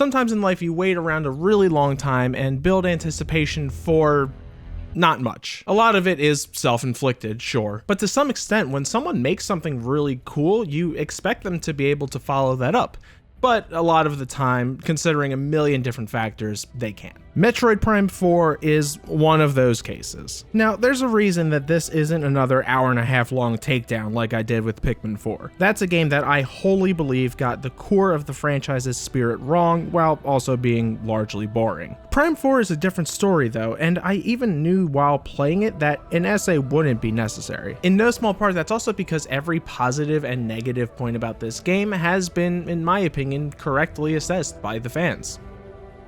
Sometimes in life you wait around a really long time and build anticipation for not much. A lot of it is self-inflicted, sure, but to some extent, when someone makes something really cool, you expect them to be able to follow that up. But a lot of the time, considering a million different factors, they can't. Metroid Prime 4 is one of those cases. Now, there's a reason that this isn't another hour-and-a-half long takedown like I did with Pikmin 4. That's a game that I wholly believe got the core of the franchise's spirit wrong, while also being largely boring. Prime 4 is a different story though, and I even knew while playing it that an essay wouldn't be necessary. In no small part, that's also because every positive and negative point about this game has been, in my opinion, correctly assessed by the fans.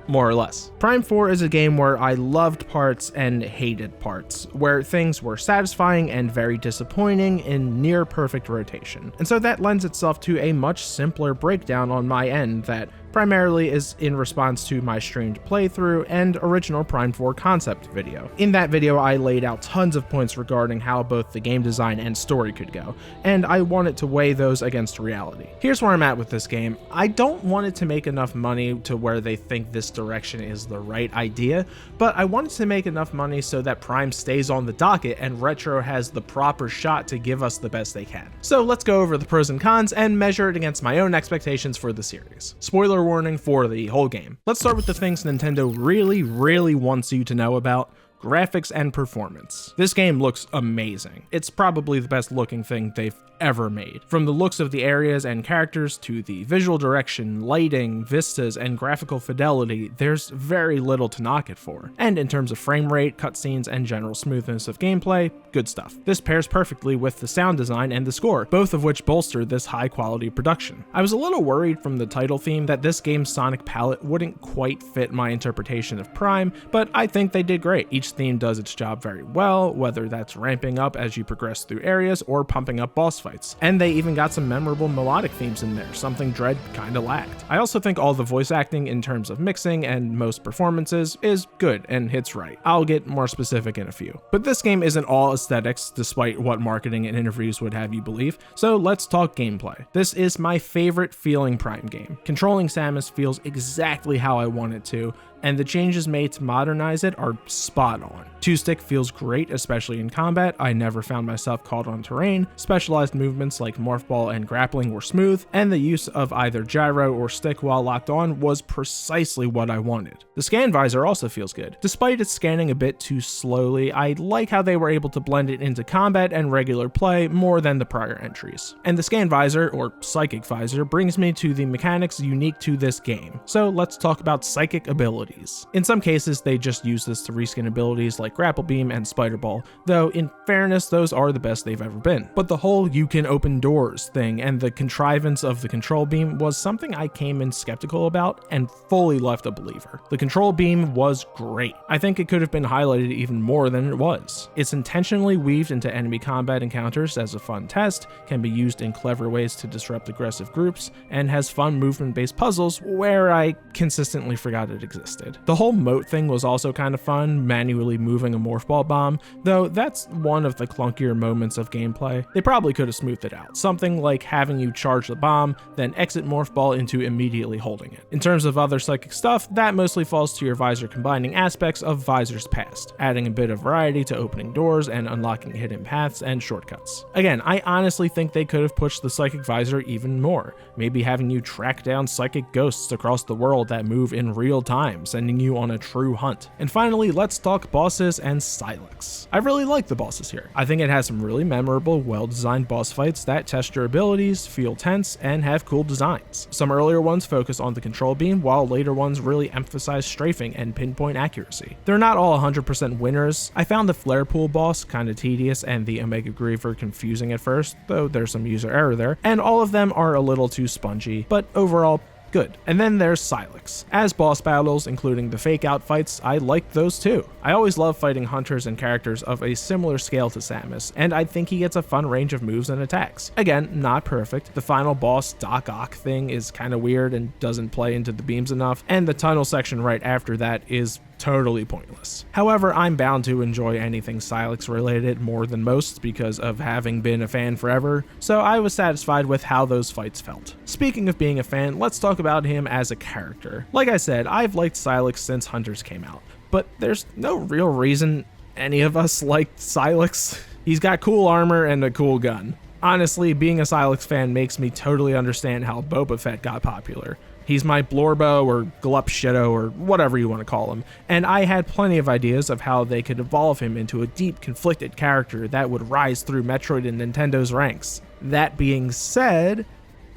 More or less. Prime 4 is a game where I loved parts and hated parts, where things were satisfying and very disappointing in near perfect rotation. And so that lends itself to a much simpler breakdown on my end that primarily is in response to my streamed playthrough and original Prime 4 concept video. In that video, I laid out tons of points regarding how both the game design and story could go, and I wanted to weigh those against reality. Here's where I'm at with this game. I don't want it to make enough money to where they think this direction is the right idea, but I want it to make enough money so that Prime stays on the docket and Retro has the proper shot to give us the best they can. So let's go over the pros and cons and measure it against my own expectations for the series. Spoiler warning for the whole game. Let's start with the things Nintendo really wants you to know about: graphics and performance. This game looks amazing. It's probably the best looking thing they've ever made. From the looks of the areas and characters to the visual direction, lighting, vistas, and graphical fidelity, there's very little to knock it for. And in terms of frame rate, cutscenes, and general smoothness of gameplay, good stuff. This pairs perfectly with the sound design and the score, both of which bolster this high quality production. I was a little worried from the title theme that this game's sonic palette wouldn't quite fit my interpretation of Prime, but I think they did great. Each theme does its job very well, whether that's ramping up as you progress through areas or pumping up boss fights. And they even got some memorable melodic themes in there, something Dread kinda lacked. I also think all the voice acting in terms of mixing and most performances is good and hits right. I'll get more specific in a few. But this game isn't all aesthetics, despite what marketing and interviews would have you believe, so let's talk gameplay. This is my favorite feeling Prime game. Controlling Samus feels exactly how I want it to, and the changes made to modernize it are spot on. Two-stick feels great, especially in combat. I never found myself caught on terrain. Specialized movements like Morph Ball and grappling were smooth, and the use of either gyro or stick while locked on was precisely what I wanted. The scan visor also feels good. Despite it scanning a bit too slowly, I like how they were able to blend it into combat and regular play more than the prior entries. And the scan visor, or psychic visor, brings me to the mechanics unique to this game. So let's talk about psychic abilities. In some cases, they just use this to reskin abilities like Grapple Beam and Spider Ball, though in fairness, those are the best they've ever been. But the whole "you can open doors" thing and the contrivance of the Control Beam was something I came in skeptical about and fully left a believer. The Control Beam was great. I think it could have been highlighted even more than it was. It's intentionally weaved into enemy combat encounters as a fun test, can be used in clever ways to disrupt aggressive groups, and has fun movement-based puzzles where I consistently forgot it existed. The whole moat thing was also kind of fun, manually moving a Morph Ball bomb, though that's one of the clunkier moments of gameplay. They probably could have smoothed it out. Something like having you charge the bomb, then exit Morph Ball into immediately holding it. In terms of other psychic stuff, that mostly falls to your visor combining aspects of Visor's past, adding a bit of variety to opening doors and unlocking hidden paths and shortcuts. Again, I honestly think they could have pushed the psychic visor even more, maybe having you track down psychic ghosts across the world that move in real time, sending you on a true hunt. And finally, let's talk bosses and Silex. I really like the bosses here. I think it has some really memorable, well-designed boss fights that test your abilities, feel tense, and have cool designs. Some earlier ones focus on the Control Beam, while later ones really emphasize strafing and pinpoint accuracy. They're not all 100% winners. I found the Flare Pool boss kinda tedious and the Omega Griever confusing at first, though there's some user error there, and all of them are a little too spongy, but overall, good. And then there's Silex. As boss battles, including the fake out fights, I liked those too. I always love fighting hunters and characters of a similar scale to Samus, and I think he gets a fun range of moves and attacks. Again, not perfect. The final boss Doc Ock thing is kinda weird and doesn't play into the beams enough, and the tunnel section right after that is totally pointless. However, I'm bound to enjoy anything Silex related more than most because of having been a fan forever, so I was satisfied with how those fights felt. Speaking of being a fan, let's talk about him as a character. Like I said, I've liked Silex since Hunters came out, but there's no real reason any of us liked Silex. He's got cool armor and a cool gun. Honestly, being a Silex fan makes me totally understand how Boba Fett got popular. He's my Blorbo or Glup Shitto or whatever you want to call him, and I had plenty of ideas of how they could evolve him into a deep, conflicted character that would rise through Metroid and Nintendo's ranks. That being said,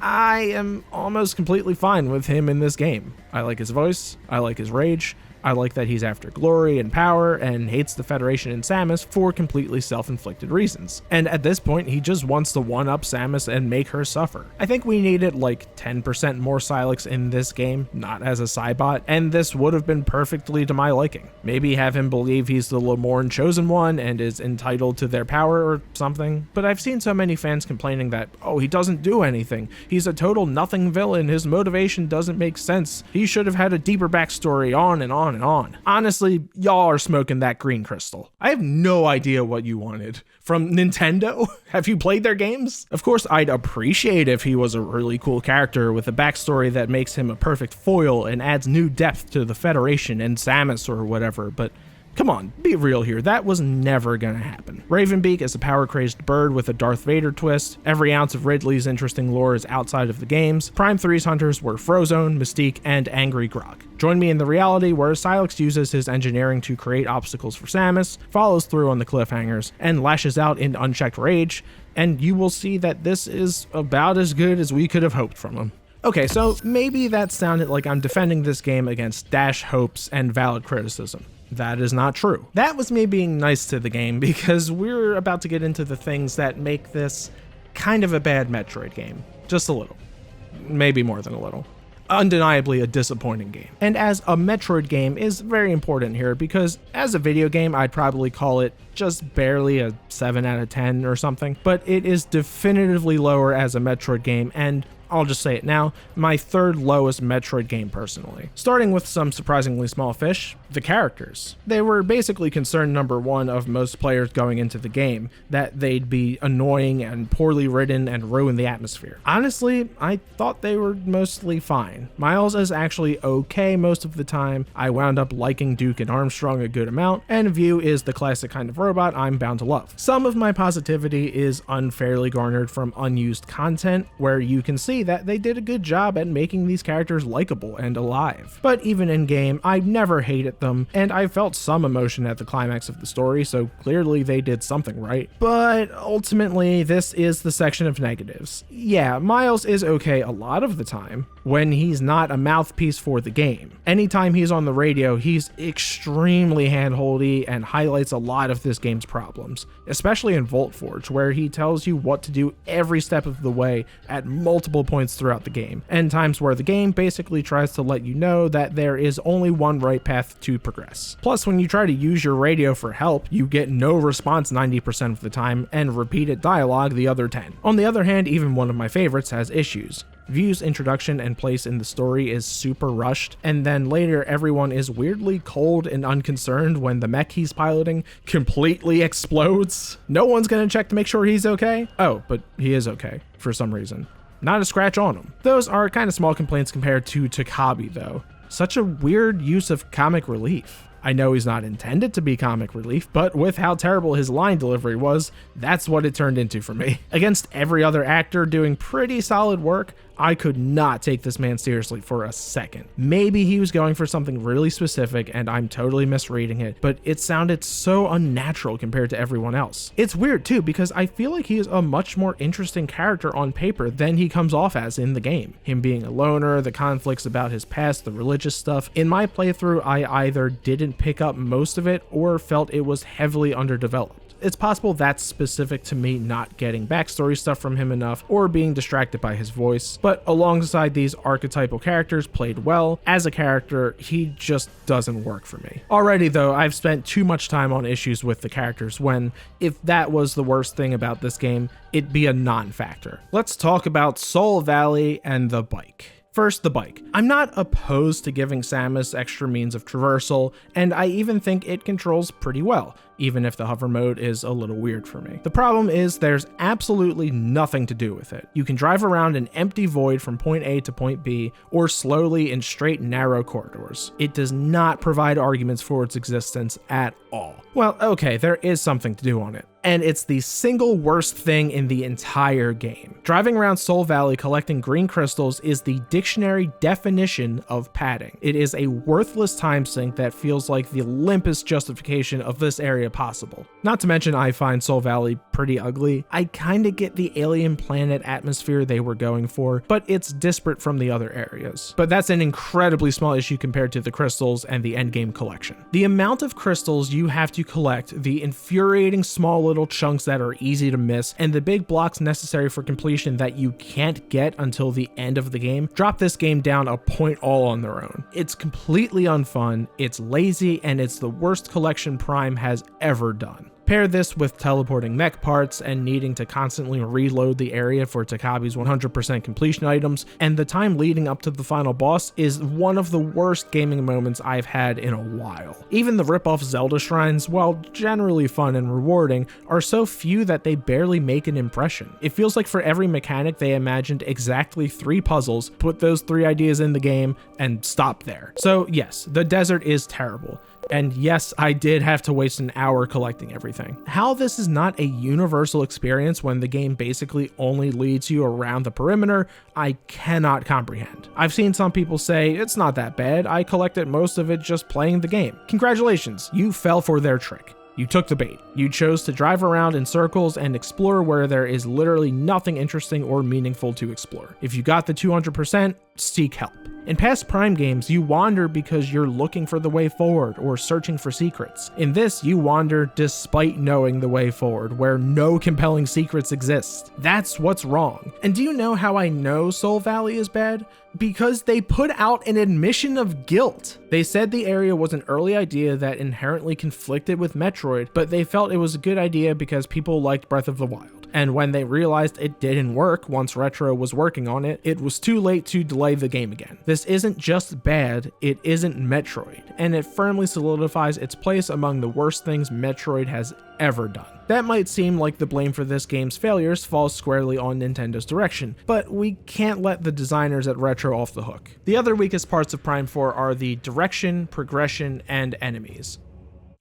I am almost completely fine with him in this game. I like his voice, I like his rage, I like that he's after glory and power and hates the Federation and Samus for completely self-inflicted reasons. And at this point, he just wants to one-up Samus and make her suffer. I think we needed like 10% more Silex in this game, not as a Cybot, and this would have been perfectly to my liking. Maybe have him believe he's the Lemorn chosen one and is entitled to their power or something. But I've seen so many fans complaining that, oh, he doesn't do anything. He's a total nothing villain. His motivation doesn't make sense. He should have had a deeper backstory, on and on and on. Honestly, y'all are smoking that green crystal. I have no idea what you wanted from Nintendo. Have you played their games? Of course, I'd appreciate if he was a really cool character with a backstory that makes him a perfect foil and adds new depth to the Federation and Samus or whatever, but come on, be real here, that was never gonna happen. Ravenbeak is a power-crazed bird with a Darth Vader twist. Every ounce of Ridley's interesting lore is outside of the games. Prime 3's hunters were Frozone, Mystique, and Angry Grok. Join me in the reality where Silex uses his engineering to create obstacles for Samus, follows through on the cliffhangers, and lashes out in unchecked rage, and you will see that this is about as good as we could have hoped from him. Okay, so maybe that sounded like I'm defending this game against dash hopes and valid criticism. That is not true. That was me being nice to the game because we're about to get into the things that make this kind of a bad Metroid game. Just a little. Maybe more than a little. Undeniably a disappointing game. And as a Metroid game is very important here because as a video game, I'd probably call it just barely a 7 out of 10 or something, but it is definitively lower as a Metroid game, and I'll just say it now, my third lowest Metroid game personally. Starting with some surprisingly small fish, the characters. They were basically concern number one of most players going into the game, that they'd be annoying and poorly written and ruin the atmosphere. Honestly, I thought they were mostly fine. Myles is actually okay most of the time. I wound up liking Duke and Armstrong a good amount, and View is the classic kind of robot I'm bound to love. Some of my positivity is unfairly garnered from unused content, where you can see that they did a good job at making these characters likable and alive. But even in game, I never hated them, and I felt some emotion at the climax of the story, so clearly they did something right. But ultimately, this is the section of negatives. Yeah, Myles is okay a lot of the time, when he's not a mouthpiece for the game. Anytime he's on the radio, he's extremely handholdy and highlights a lot of this game's problems, especially in Volt Forge, where he tells you what to do every step of the way at multiple points throughout the game, and times where the game basically tries to let you know that there is only one right path to progress. Plus, when you try to use your radio for help, you get no response 90% of the time and repeated dialogue the other 10. On the other hand, even one of my favorites has issues. View's introduction and place in the story is super rushed, and then later everyone is weirdly cold and unconcerned when the mech he's piloting completely explodes. No one's gonna check to make sure he's okay. Oh, but he is okay, for some reason. Not a scratch on him. Those are kind of small complaints compared to Takabi though. Such a weird use of comic relief. I know he's not intended to be comic relief, but with how terrible his line delivery was, that's what it turned into for me. Against every other actor doing pretty solid work, I could not take this man seriously for a second. Maybe he was going for something really specific and I'm totally misreading it, but it sounded so unnatural compared to everyone else. It's weird too, because I feel like he is a much more interesting character on paper than he comes off as in the game. Him being a loner, the conflicts about his past, the religious stuff. In my playthrough, I either didn't pick up most of it or felt it was heavily underdeveloped. It's possible that's specific to me not getting backstory stuff from him enough or being distracted by his voice, but alongside these archetypal characters played well, as a character, he just doesn't work for me. Already though, I've spent too much time on issues with the characters when, if that was the worst thing about this game, it'd be a non-factor. Let's talk about Soul Valley and the bike. First, the bike. I'm not opposed to giving Samus extra means of traversal, and I even think it controls pretty well, even if the hover mode is a little weird for me. The problem is there's absolutely nothing to do with it. You can drive around an empty void from point A to point B, or slowly in straight narrow corridors. It does not provide arguments for its existence at all. Well, okay, there is something to do on it, and it's the single worst thing in the entire game. Driving around Soul Valley collecting green crystals is the dictionary definition of padding. It is a worthless time sink that feels like the limpest justification of this area possible. Not to mention I find Soul Valley pretty ugly. I kinda get the alien planet atmosphere they were going for, but it's disparate from the other areas. But that's an incredibly small issue compared to the crystals and the endgame collection. The amount of crystals you have to collect, the infuriating small little chunks that are easy to miss, and the big blocks necessary for completion that you can't get until the end of the game drop this game down a point all on their own. It's completely unfun, it's lazy, and it's the worst collection Prime has ever done. Pair this with teleporting mech parts and needing to constantly reload the area for Takabi's 100% completion items, and the time leading up to the final boss is one of the worst gaming moments I've had in a while. Even the rip-off Zelda shrines, while generally fun and rewarding, are so few that they barely make an impression. It feels like for every mechanic they imagined exactly 3 puzzles, put those 3 ideas in the game, and stop there. So yes, the desert is terrible. And yes, I did have to waste an hour collecting everything. How this is not a universal experience when the game basically only leads you around the perimeter, I cannot comprehend. I've seen some people say, it's not that bad, I collected most of it just playing the game. Congratulations, you fell for their trick. You took the bait. You chose to drive around in circles and explore where there is literally nothing interesting or meaningful to explore. If you got the 200%, seek help. In past Prime games, you wander because you're looking for the way forward or searching for secrets. In this, you wander despite knowing the way forward, where no compelling secrets exist. That's what's wrong. And do you know how I know Soul Valley is bad? Because they put out an admission of guilt. They said the area was an early idea that inherently conflicted with Metroid, but they felt it was a good idea because people liked Breath of the Wild. And when they realized it didn't work once Retro was working on it, it was too late to delay the game again. This isn't just bad, it isn't Metroid, and it firmly solidifies its place among the worst things Metroid has ever done. That might seem like the blame for this game's failures falls squarely on Nintendo's direction, but we can't let the designers at Retro off the hook. The other weakest parts of Prime 4 are the direction, progression, and enemies.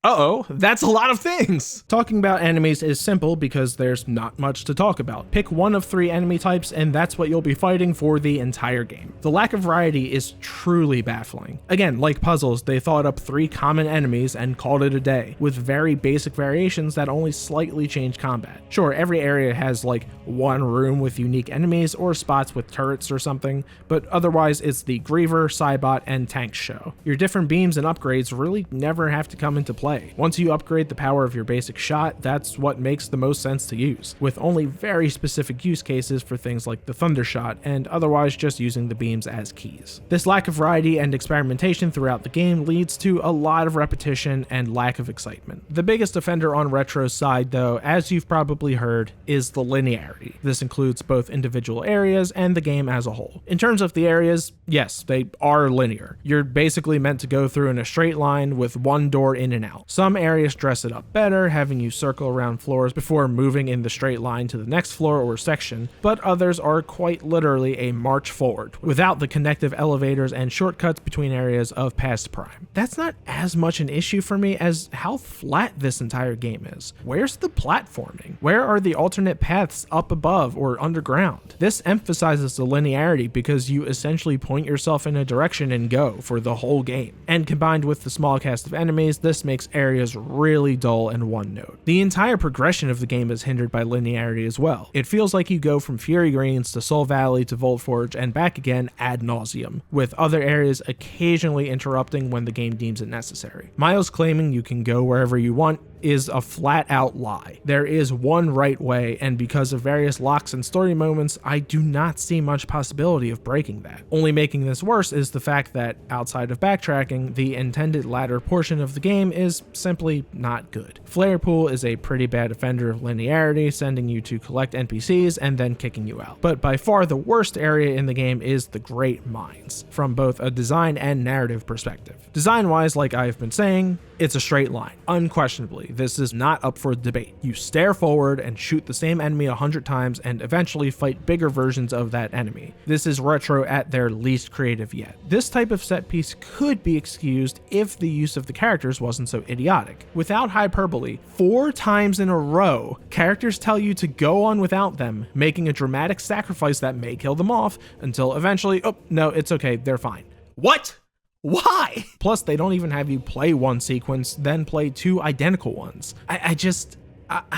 Uh-oh, that's a lot of things! Talking about enemies is simple because there's not much to talk about. Pick one of 3 enemy types and that's what you'll be fighting for the entire game. The lack of variety is truly baffling. Again, like puzzles, they thought up 3 common enemies and called it a day, with very basic variations that only slightly change combat. Sure, every area has like one room with unique enemies or spots with turrets or something, but otherwise it's the Griever, Cybot, and Tank show. Your different beams and upgrades really never have to come into play. Once you upgrade the power of your basic shot, that's what makes the most sense to use, with only very specific use cases for things like the Thunder Shot, and otherwise just using the beams as keys. This lack of variety and experimentation throughout the game leads to a lot of repetition and lack of excitement. The biggest offender on Retro's side, though, as you've probably heard, is the linearity. This includes both individual areas and the game as a whole. In terms of the areas, yes, they are linear. You're basically meant to go through in a straight line with one door in and out. Some areas dress it up better, having you circle around floors before moving in the straight line to the next floor or section, but others are quite literally a march forward, without the connective elevators and shortcuts between areas of past Prime. That's not as much an issue for me as how flat this entire game is. Where's the platforming? Where are the alternate paths up above or underground? This emphasizes the linearity because you essentially point yourself in a direction and go for the whole game. And combined with the small cast of enemies, this makes areas really dull and one note. The entire progression of the game is hindered by linearity as well. It feels like you go from Fury Greens to Soul Valley to Voltforge and back again ad nauseum, with other areas occasionally interrupting when the game deems it necessary. Myles claiming you can go wherever you want is a flat out lie. There is one right way, and because of various locks and story moments, I do not see much possibility of breaking that. Only making this worse is the fact that, outside of backtracking, the intended ladder portion of the game is simply not good. Flare Pool is a pretty bad offender of linearity, sending you to collect NPCs and then kicking you out. But by far the worst area in the game is the Great Mines, from both a design and narrative perspective. Design-wise, like I've been saying, it's a straight line. Unquestionably, this is not up for debate. You stare forward and shoot the same enemy 100 times and eventually fight bigger versions of that enemy. This is Retro at their least creative yet. This type of set piece could be excused if the use of the characters wasn't so idiotic. Without hyperbole, 4 times in a row, characters tell you to go on without them, making a dramatic sacrifice that may kill them off, until eventually, oh, no, it's okay, they're fine. What? Why? Plus, they don't even have you play one sequence, then play 2 identical ones. I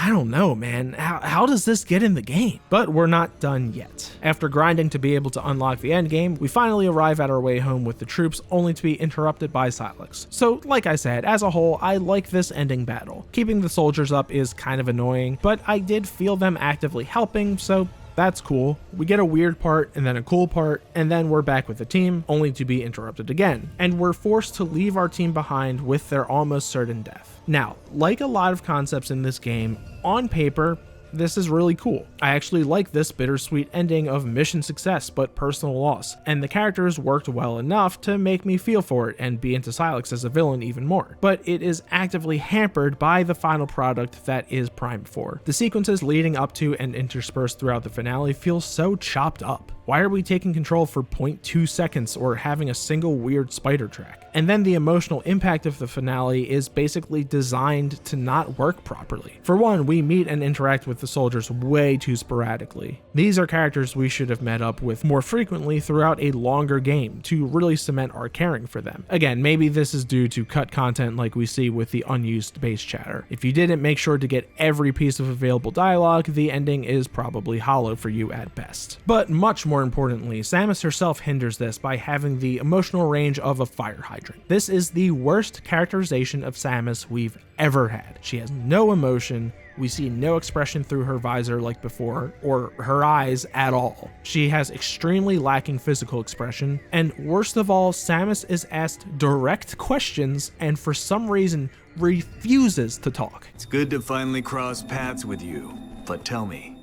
don't know, man. How does this get in the game? But we're not done yet. After grinding to be able to unlock the endgame, we finally arrive at our way home with the troops, only to be interrupted by Silex. So, like I said, as a whole, I like this ending battle. Keeping the soldiers up is kind of annoying, but I did feel them actively helping, so that's cool. We get a weird part and then a cool part, and then we're back with the team, only to be interrupted again. And we're forced to leave our team behind with their almost certain death. Now, like a lot of concepts in this game, on paper, this is really cool. I actually like this bittersweet ending of mission success but personal loss, and the characters worked well enough to make me feel for it and be into Silex as a villain even more. But it is actively hampered by the final product that is Prime 4. The sequences leading up to and interspersed throughout the finale feel so chopped up. Why are we taking control for 0.2 seconds or having a single weird spider track? And then the emotional impact of the finale is basically designed to not work properly. For one, we meet and interact with the soldiers way too sporadically. These are characters we should have met up with more frequently throughout a longer game to really cement our caring for them. Again, maybe this is due to cut content like we see with the unused base chatter. If you didn't make sure to get every piece of available dialogue, the ending is probably hollow for you at best. But much more importantly, Samus herself hinders this by having the emotional range of a fire hydrant. This is the worst characterization of Samus we've ever had. She has no emotion, we see no expression through her visor like before, or her eyes at all. She has extremely lacking physical expression, and worst of all, Samus is asked direct questions and for some reason refuses to talk. It's good to finally cross paths with you, but tell me,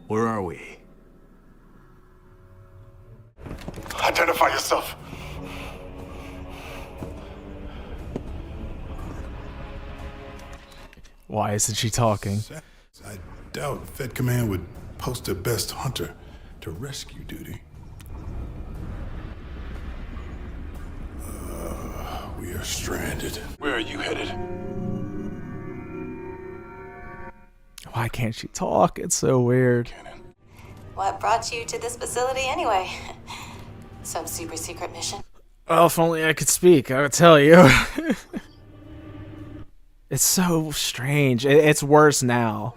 where are we? Identify yourself. Why isn't she talking? I doubt Fed Command would post their best hunter to rescue duty. We are stranded. Where are you headed? Why can't she talk? It's so weird. What brought you to this facility anyway? Some super secret mission? Well, if only I could speak, I would tell you. It's so strange. It's worse now.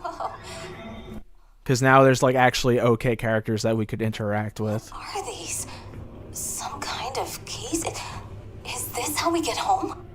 Because now there's like actually okay characters that we could interact with. What are these? Some kind of keys? Is this how we get home?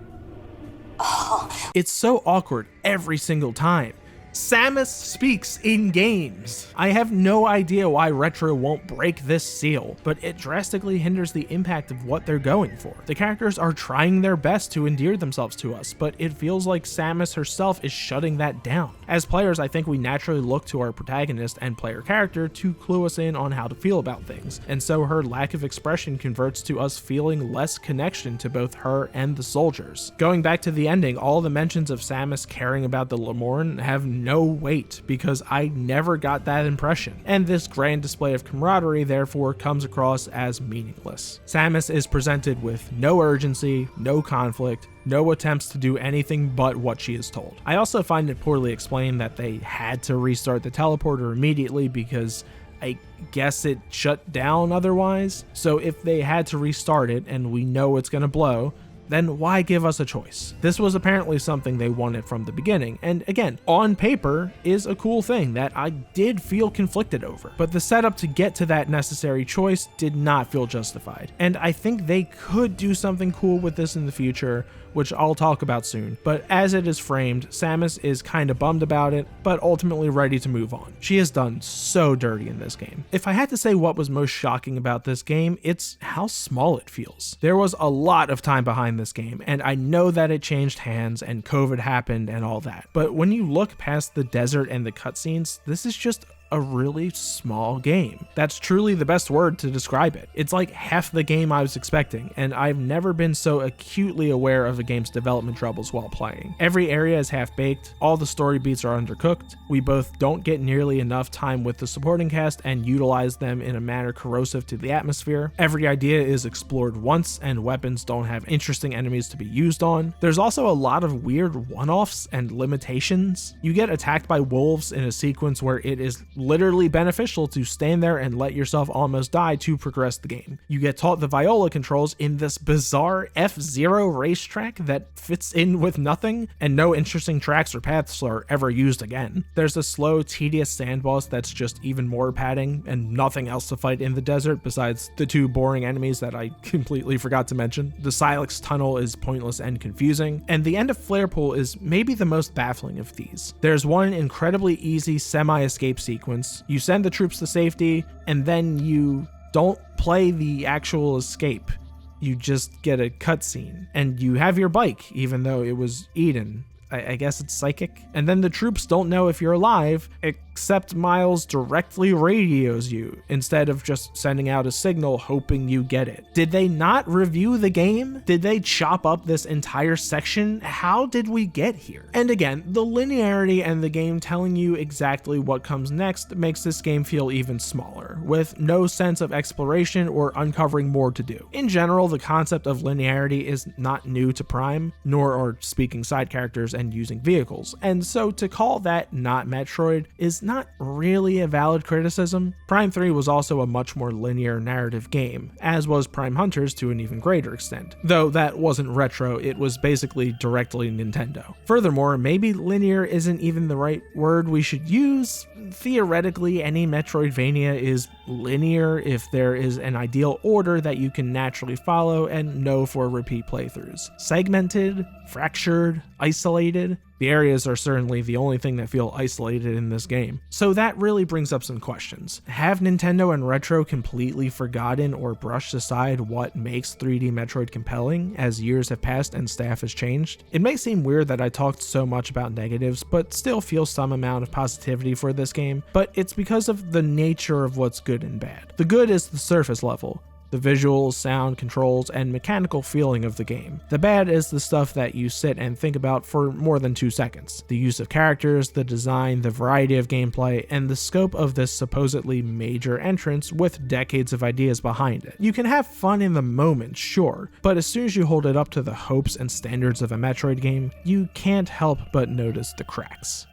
Oh. It's so awkward every single time. Samus speaks in games. I have no idea why Retro won't break this seal, but it drastically hinders the impact of what they're going for. The characters are trying their best to endear themselves to us, but it feels like Samus herself is shutting that down. As players, I think we naturally look to our protagonist and player character to clue us in on how to feel about things, and so her lack of expression converts to us feeling less connection to both her and the soldiers. Going back to the ending, all the mentions of Samus caring about the Lemorn have no weight because I never got that impression, and this grand display of camaraderie therefore comes across as meaningless. Samus is presented with no urgency, no conflict, no attempts to do anything but what she is told. I also find it poorly explained that they had to restart the teleporter immediately because I guess it shut down otherwise. So if they had to restart it and we know it's gonna blow, then why give us a choice? This was apparently something they wanted from the beginning, and again, on paper is a cool thing that I did feel conflicted over, but the setup to get to that necessary choice did not feel justified, and I think they could do something cool with this in the future, which I'll talk about soon, but as it is framed, Samus is kinda bummed about it, but ultimately ready to move on. She has done so dirty in this game. If I had to say what was most shocking about this game, it's how small it feels. There was a lot of time behind this game, and I know that it changed hands and COVID happened and all that, but when you look past the desert and the cutscenes, this is just a really small game. That's truly the best word to describe it. It's like half the game I was expecting, and I've never been so acutely aware of a game's development troubles while playing. Every area is half-baked, all the story beats are undercooked, we both don't get nearly enough time with the supporting cast and utilize them in a manner corrosive to the atmosphere. Every idea is explored once, and weapons don't have interesting enemies to be used on. There's also a lot of weird one-offs and limitations. You get attacked by wolves in a sequence where it is literally beneficial to stand there and let yourself almost die to progress the game. You get taught the Viola controls in this bizarre F-Zero racetrack that fits in with nothing, and no interesting tracks or paths are ever used again. There's a slow, tedious sand boss that's just even more padding, and nothing else to fight in the desert besides the two boring enemies that I completely forgot to mention. The Silex tunnel is pointless and confusing, and the end of Flare Pool is maybe the most baffling of these. There's one incredibly easy semi-escape sequence. You send the troops to safety, and then you don't play the actual escape. You just get a cutscene, and you have your bike, even though it was Eden. I guess it's psychic. And then the troops don't know if you're alive, except Myles directly radios you instead of just sending out a signal hoping you get it. Did they not review the game? Did they chop up this entire section? How did we get here? And again, the linearity and the game telling you exactly what comes next makes this game feel even smaller, with no sense of exploration or uncovering more to do. In general, the concept of linearity is not new to Prime, nor are speaking side characters and using vehicles, and so to call that not Metroid is not really a valid criticism. Prime 3 was also a much more linear narrative game, as was Prime Hunters to an even greater extent, though that wasn't retro, it was basically directly Nintendo. Furthermore, maybe linear isn't even the right word we should use. Theoretically, any Metroidvania is linear if there is an ideal order that you can naturally follow and know for repeat playthroughs. Segmented, fractured, isolated, the areas are certainly the only thing that feel isolated in this game. So that really brings up some questions. Have Nintendo and Retro completely forgotten or brushed aside what makes 3D Metroid compelling as years have passed and staff has changed? It may seem weird that I talked so much about negatives, but still feel some amount of positivity for this game, but it's because of the nature of what's good and bad. The good is the surface level, the visuals, sound, controls, and mechanical feeling of the game. The bad is the stuff that you sit and think about for more than 2 seconds. The use of characters, the design, the variety of gameplay, and the scope of this supposedly major entrance with decades of ideas behind it. You can have fun in the moment, sure, but as soon as you hold it up to the hopes and standards of a Metroid game, you can't help but notice the cracks.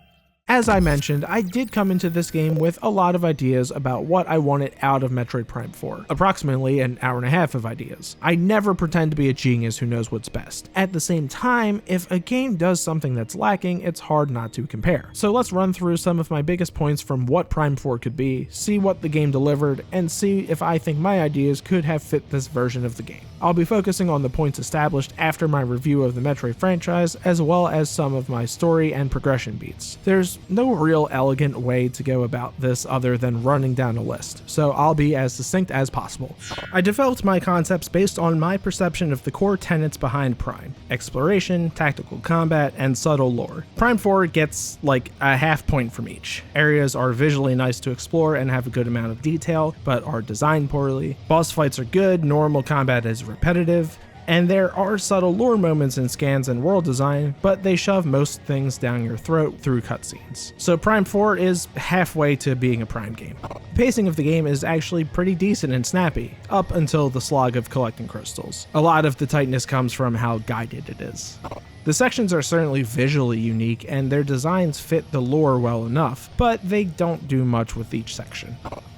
As I mentioned, I did come into this game with a lot of ideas about what I wanted out of Metroid Prime 4, approximately an hour and a half of ideas. I never pretend to be a genius who knows what's best. At the same time, if a game does something that's lacking, it's hard not to compare. So let's run through some of my biggest points from what Prime 4 could be, see what the game delivered, and see if I think my ideas could have fit this version of the game. I'll be focusing on the points established after my review of the Metroid franchise, as well as some of my story and progression beats. There's no real elegant way to go about this other than running down a list, so I'll be as succinct as possible. I developed my concepts based on my perception of the core tenets behind Prime: exploration, tactical combat, and subtle lore. Prime 4 gets like a half point from each. Areas are visually nice to explore and have a good amount of detail, but are designed poorly. Boss fights are good, normal combat is repetitive, and there are subtle lore moments in scans and world design, but they shove most things down your throat through cutscenes. So Prime 4 is halfway to being a Prime game. The pacing of the game is actually pretty decent and snappy, up until the slog of collecting crystals. A lot of the tightness comes from how guided it is. The sections are certainly visually unique, and their designs fit the lore well enough, but they don't do much with each section.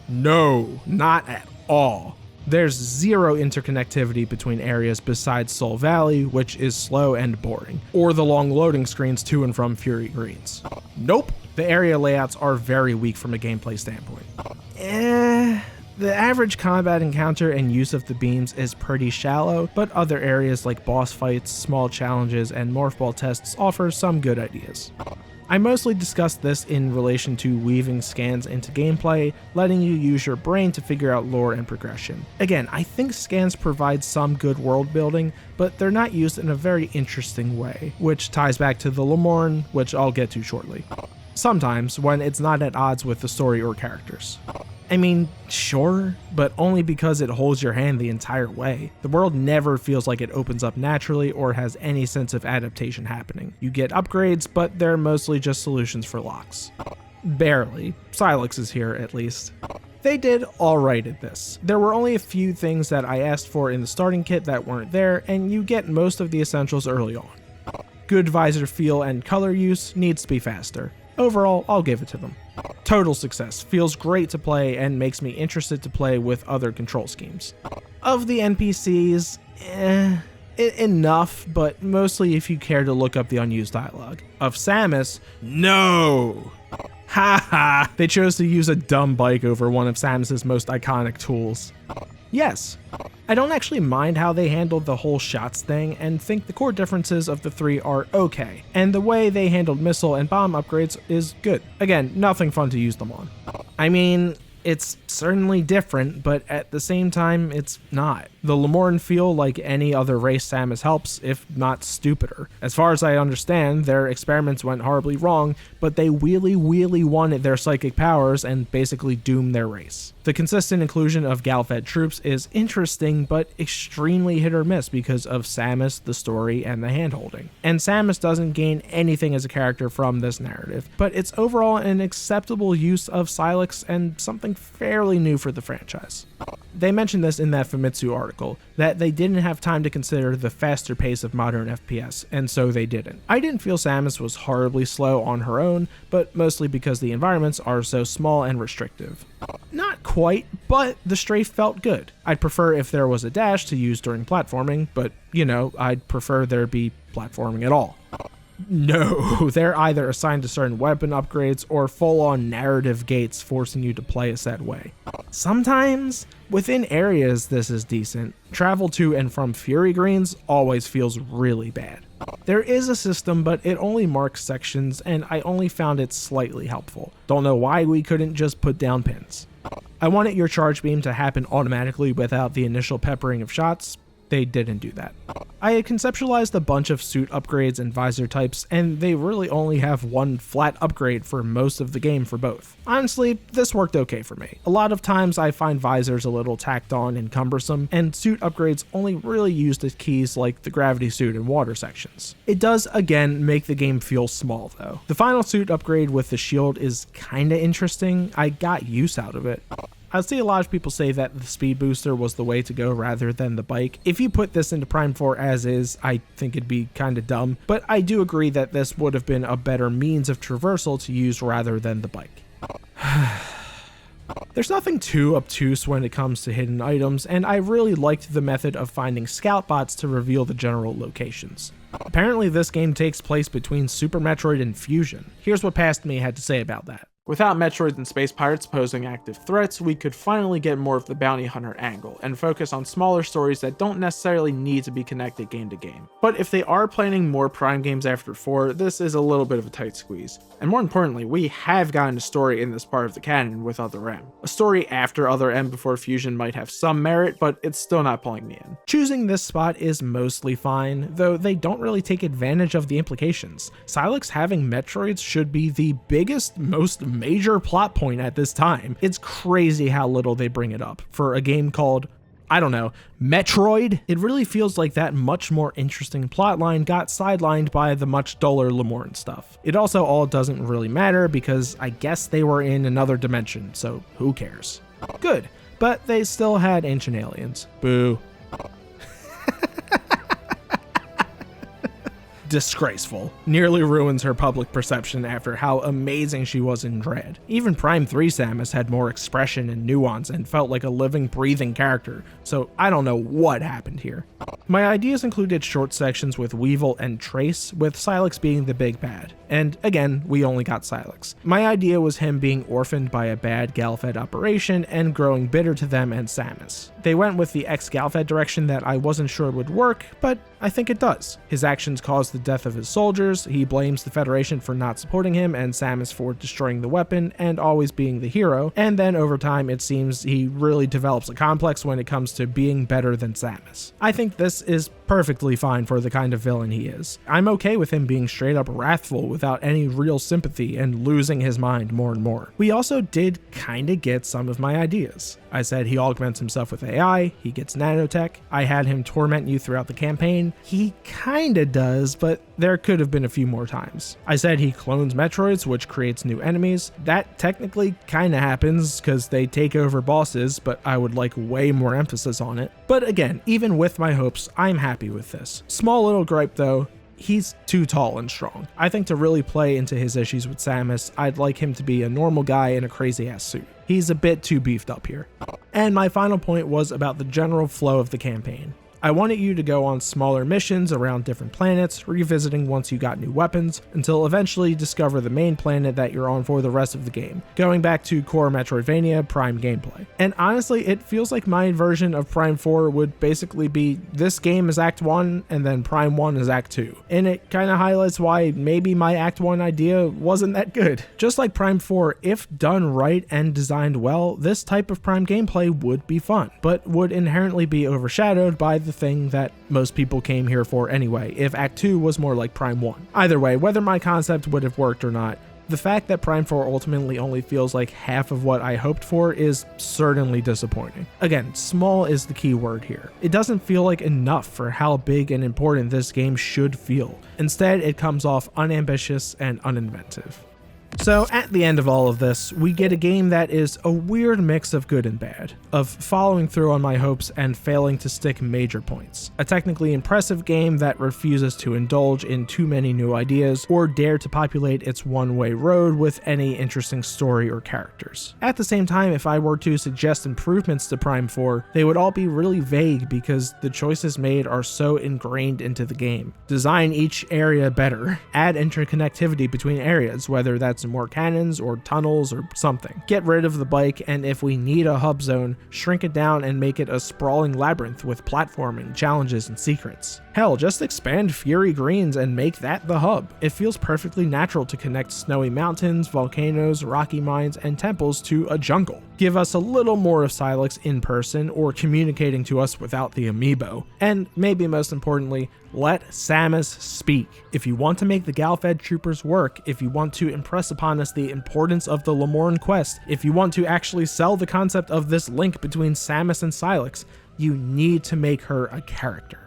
No, not at all. There's zero interconnectivity between areas besides Soul Valley, which is slow and boring, or the long loading screens to and from Fury Greens. Nope, the area layouts are very weak from a gameplay standpoint. The average combat encounter and use of the beams is pretty shallow, but other areas like boss fights, small challenges, and morph ball tests offer some good ideas. I mostly discussed this in relation to weaving scans into gameplay, letting you use your brain to figure out lore and progression. Again, I think scans provide some good world building, but they're not used in a very interesting way, which ties back to the Lemorn, which I'll get to shortly. Sometimes, when it's not at odds with the story or characters. I mean, sure, but only because it holds your hand the entire way. The world never feels like it opens up naturally or has any sense of adaptation happening. You get upgrades, but they're mostly just solutions for locks. Barely. Silex is here, at least. They did alright at this. There were only a few things that I asked for in the starting kit that weren't there, and you get most of the essentials early on. Good visor feel and color use needs to be faster. Overall, I'll give it to them. Total success, feels great to play and makes me interested to play with other control schemes. Of the NPCs, enough, but mostly if you care to look up the unused dialogue. Of Samus, no! Haha, they chose to use a dumb bike over one of Samus's most iconic tools. Yes, I don't actually mind how they handled the whole shots thing and think the core differences of the three are okay, and the way they handled missile and bomb upgrades is good. Again, nothing fun to use them on. I mean, it's certainly different, but at the same time, it's not. The Lemorn feel like any other race Samus helps, if not stupider. As far as I understand, their experiments went horribly wrong, but they really wanted their psychic powers and basically doomed their race. The consistent inclusion of Gal-fed troops is interesting, but extremely hit or miss because of Samus, the story, and the handholding. And Samus doesn't gain anything as a character from this narrative, but it's overall an acceptable use of Silex and something fairly new for the franchise. They mentioned this in that Famitsu article, that they didn't have time to consider the faster pace of modern FPS, and so they didn't. I didn't feel Samus was horribly slow on her own, but mostly because the environments are so small and restrictive. Not quite, but the strafe felt good. I'd prefer if there was a dash to use during platforming, but, I'd prefer there be platforming at all. No, they're either assigned to certain weapon upgrades or full-on narrative gates forcing you to play a set way. Sometimes, within areas this is decent. Travel to and from Fury Greens always feels really bad. There is a system, but it only marks sections, and I only found it slightly helpful. Don't know why we couldn't just put down pins. I wanted your charge beam to happen automatically without the initial peppering of shots. They didn't do that. I had conceptualized a bunch of suit upgrades and visor types, and they really only have one flat upgrade for most of the game for both. Honestly, this worked okay for me. A lot of times I find visors a little tacked on and cumbersome, and suit upgrades only really used as keys like the gravity suit and water sections. It does, again, make the game feel small though. The final suit upgrade with the shield is kinda interesting. I got use out of it. I see a lot of people say that the speed booster was the way to go rather than the bike. If you put this into Prime 4 as is, I think it'd be kinda dumb, but I do agree that this would have been a better means of traversal to use rather than the bike. There's nothing too obtuse when it comes to hidden items, and I really liked the method of finding scout bots to reveal the general locations. Apparently this game takes place between Super Metroid and Fusion. Here's what Past Me had to say about that. Without Metroids and space pirates posing active threats, we could finally get more of the bounty hunter angle, and focus on smaller stories that don't necessarily need to be connected game to game. But if they are planning more Prime games after 4, this is a little bit of a tight squeeze. And more importantly, we have gotten a story in this part of the canon with Other M. A story after Other M before Fusion might have some merit, but it's still not pulling me in. Choosing this spot is mostly fine, though they don't really take advantage of the implications. Silex having Metroids should be the biggest, most major plot point at this time. It's crazy how little they bring it up for a game called, I don't know, Metroid. It really feels like that much more interesting plotline got sidelined by the much duller Lemorn stuff. It also all doesn't really matter because I guess they were in another dimension, so who cares? Good, but they still had ancient aliens. Boo. disgraceful. Nearly ruins her public perception after how amazing she was in Dread. Even Prime 3 Samus had more expression and nuance and felt like a living, breathing character, so I don't know what happened here. My ideas included short sections with Weevil and Trace, with Sylux being the big bad. And again, we only got Sylux. My idea was him being orphaned by a bad Galfed operation and growing bitter to them and Samus. They went with the ex-Galfed direction that I wasn't sure would work, but I think it does. His actions caused the death of his soldiers, he blames the Federation for not supporting him and Samus for destroying the weapon and always being the hero, and then over time it seems he really develops a complex when it comes to being better than Samus. I think this is perfectly fine for the kind of villain he is. I'm okay with him being straight up wrathful without any real sympathy and losing his mind more and more. We also did kinda get some of my ideas. I said he augments himself with AI, he gets nanotech, I had him torment you throughout the campaign. He kinda does, but there could have been a few more times. I said he clones Metroids, which creates new enemies. That technically kinda happens because they take over bosses, but I would like way more emphasis on it. But again, even with my hopes, I'm happy with this. Small little gripe though, he's too tall and strong. I think to really play into his issues with Samus, I'd like him to be a normal guy in a crazy ass suit. He's a bit too beefed up here. And my final point was about the general flow of the campaign. I wanted you to go on smaller missions around different planets, revisiting once you got new weapons, until eventually discover the main planet that you're on for the rest of the game, going back to core Metroidvania Prime gameplay. And honestly, it feels like my version of Prime 4 would basically be this game is Act 1 and then Prime 1 is Act 2. And it kind of highlights why maybe my Act 1 idea wasn't that good. Just like Prime 4, if done right and designed well, this type of Prime gameplay would be fun, but would inherently be overshadowed by the thing that most people came here for anyway, if Act 2 was more like Prime 1. Either way, whether my concept would have worked or not, the fact that Prime 4 ultimately only feels like half of what I hoped for is certainly disappointing. Again, small is the key word here. It doesn't feel like enough for how big and important this game should feel. Instead, it comes off unambitious and uninventive. So at the end of all of this, we get a game that is a weird mix of good and bad, of following through on my hopes and failing to stick major points. A technically impressive game that refuses to indulge in too many new ideas or dare to populate its one-way road with any interesting story or characters. At the same time, if I were to suggest improvements to Prime 4, they would all be really vague because the choices made are so ingrained into the game. Design each area better. Add interconnectivity between areas, whether that's more cannons or tunnels or something. Get rid of the bike, and if we need a hub zone, shrink it down and make it a sprawling labyrinth with platforming, challenges, and secrets. Hell, just expand Fury Greens and make that the hub. It feels perfectly natural to connect snowy mountains, volcanoes, rocky mines, and temples to a jungle. Give us a little more of Sylux in person or communicating to us without the amiibo. And maybe most importantly, let Samus speak. If you want to make the Galfed troopers work, if you want to impress upon us the importance of the Lamorne quest, if you want to actually sell the concept of this link between Samus and Sylux, you need to make her a character.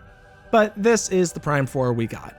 But this is the Prime 4 we got.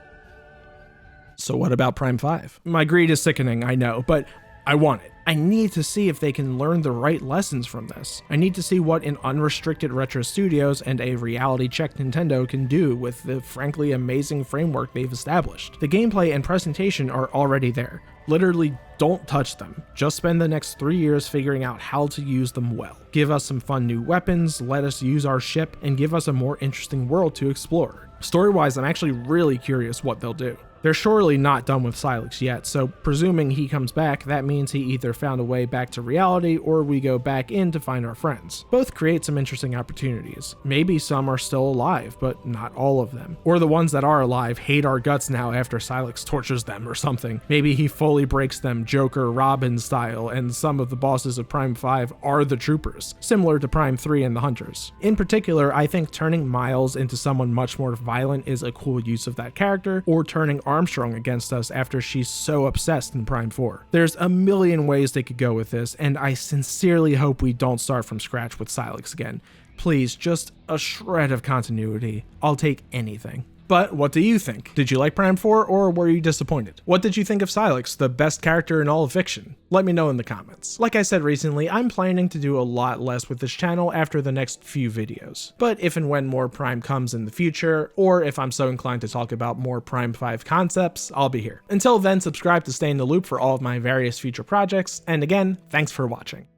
So what about Prime 5? My greed is sickening, I know, but I want it. I need to see if they can learn the right lessons from this. I need to see what an unrestricted Retro Studios and a reality check Nintendo can do with the frankly amazing framework they've established. The gameplay and presentation are already there. Literally don't touch them. Just spend the next 3 years figuring out how to use them well. Give us some fun new weapons, let us use our ship, and give us a more interesting world to explore. Story-wise, I'm actually really curious what they'll do. They're surely not done with Sylux yet, so presuming he comes back, that means he either found a way back to reality or we go back in to find our friends. Both create some interesting opportunities. Maybe some are still alive, but not all of them. Or the ones that are alive hate our guts now after Sylux tortures them or something. Maybe he fully breaks them Joker Robin style, and some of the bosses of Prime 5 are the troopers, similar to Prime 3 and the Hunters. In particular, I think turning Myles into someone much more violent is a cool use of that character, or turning Armstrong against us after she's so obsessed in Prime 4. There's a million ways they could go with this, and I sincerely hope we don't start from scratch with Sylux again. Please, just a shred of continuity. I'll take anything. But what do you think? Did you like Prime 4 or were you disappointed? What did you think of Silex, the best character in all of fiction? Let me know in the comments. Like I said recently, I'm planning to do a lot less with this channel after the next few videos. But if and when more Prime comes in the future, or if I'm so inclined to talk about more Prime 5 concepts, I'll be here. Until then, subscribe to stay in the loop for all of my various future projects, and again, thanks for watching.